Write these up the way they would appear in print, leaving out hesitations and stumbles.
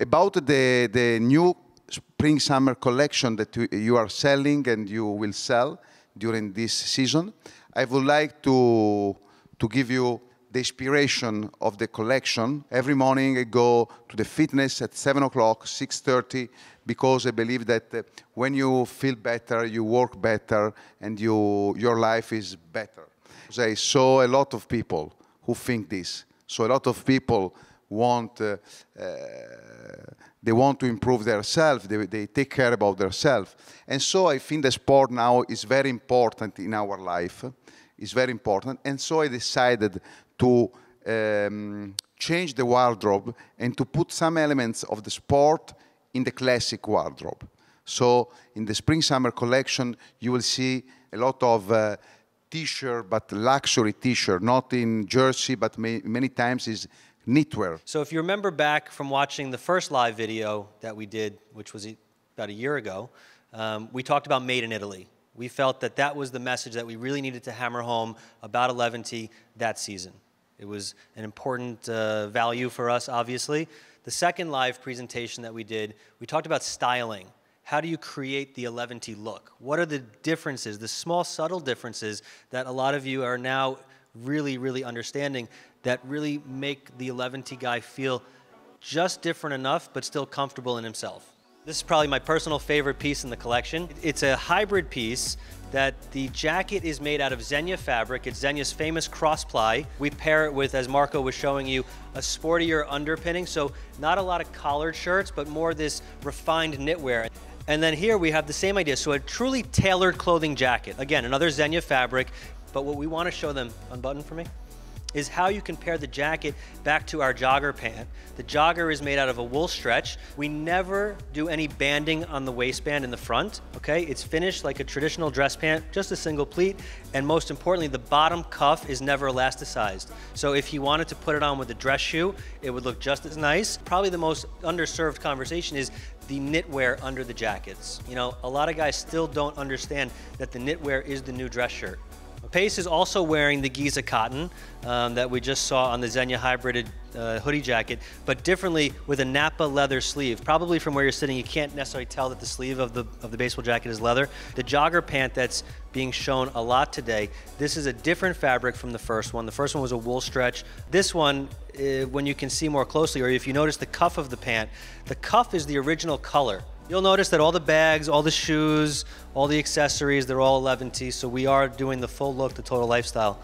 About the new spring-summer collection that you are selling and you will sell during this season, I would like to give you the inspiration of the collection. Every morning I go to the fitness at 7 o'clock, 6:30, because I believe that when you feel better, you work better, and your life is better. I saw a lot of people who think this. So a lot of people they want to improve themselves, they take care about themselves. And so I think the sport now is very important in our life. It's very important. And so I decided to change the wardrobe and to put some elements of the sport in the classic wardrobe. So in the spring-summer collection, you will see a lot of t-shirt, but luxury t-shirt, not in jersey, but many times is knitwear. So if you remember back from watching the first live video that we did, which was about a year ago, we talked about Made in Italy. We felt that that was the message that we really needed to hammer home about Eleventy that season. It was an important value for us, obviously. The second live presentation that we did, we talked about styling. How do you create the Eleventy look? What are the differences, the small, subtle differences that a lot of you are now really, really understanding that really make the Eleventy guy feel just different enough, but still comfortable in himself? This is probably my personal favorite piece in the collection. It's a hybrid piece that the jacket is made out of Zegna fabric. It's Zegna's famous cross-ply. We pair it with, as Marco was showing you, a sportier underpinning. So not a lot of collared shirts, but more this refined knitwear. And then here we have the same idea. So a truly tailored clothing jacket. Again, another Zegna fabric. But what we want to show them, unbutton for me, is how you compare the jacket back to our jogger pant. The jogger is made out of a wool stretch. We never do any banding on the waistband in the front, okay? It's finished like a traditional dress pant, just a single pleat, and most importantly, the bottom cuff is never elasticized. So if you wanted to put it on with a dress shoe, it would look just as nice. Probably the most underserved conversation is the knitwear under the jackets. You know, a lot of guys still don't understand that the knitwear is the new dress shirt. Pace is also wearing the Giza cotton that we just saw on the Zegna hybrided hoodie jacket, but differently with a Napa leather sleeve. Probably from where you're sitting, you can't necessarily tell that the sleeve of the baseball jacket is leather. The jogger pant that's being shown a lot today, this is a different fabric from the first one. The first one was a wool stretch. This one, when you can see more closely, or if you notice the cuff of the pant, the cuff is the original color. You'll notice that all the bags, all the shoes, all the accessories, they're all Eleventy, so we are doing the full look, the total lifestyle.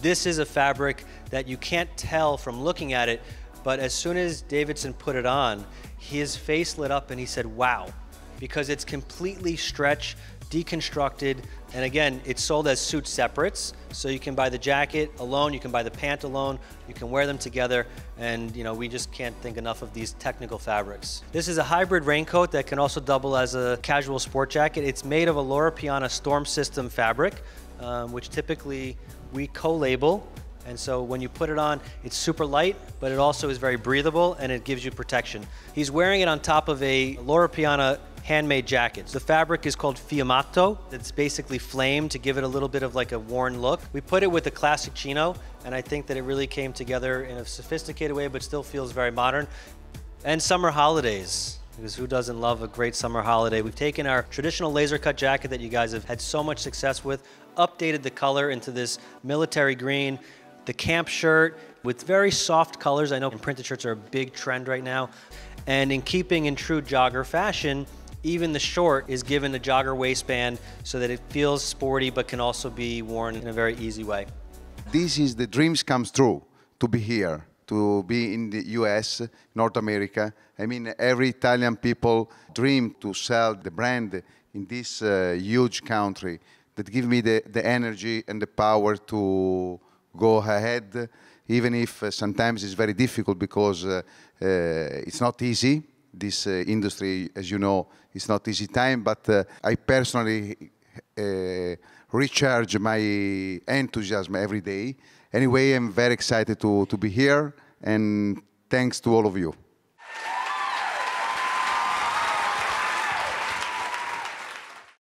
This is a fabric that you can't tell from looking at it, but as soon as Davidson put it on, his face lit up and he said, wow, because it's completely stretch, deconstructed, and again, it's sold as suit separates, so you can buy the jacket alone, you can buy the pant alone, you can wear them together, and you know, we just can't think enough of these technical fabrics. This is a hybrid raincoat that can also double as a casual sport jacket. It's made of a Loro Piana Storm System fabric, which typically we co-label, and so when you put it on, it's super light, but it also is very breathable and it gives you protection. He's wearing it on top of a Loro Piana handmade jackets. The fabric is called Fiummato. It's basically flame to give it a little bit of like a worn look. We put it with a classic chino, and I think that it really came together in a sophisticated way, but still feels very modern. And summer holidays, because who doesn't love a great summer holiday? We've taken our traditional laser cut jacket that you guys have had so much success with, updated the color into this military green, the camp shirt with very soft colors. I know printed shirts are a big trend right now. And in keeping in true jogger fashion, even the short is given a jogger waistband so that it feels sporty but can also be worn in a very easy way. This is the dreams comes true, to be here, to be in the US, North America. I mean, every Italian people dream to sell the brand in this huge country that give me the energy and the power to go ahead, even if sometimes it's very difficult because it's not easy. This industry, as you know, is not easy time, but I personally recharge my enthusiasm every day. Anyway, I'm very excited to be here, and thanks to all of you.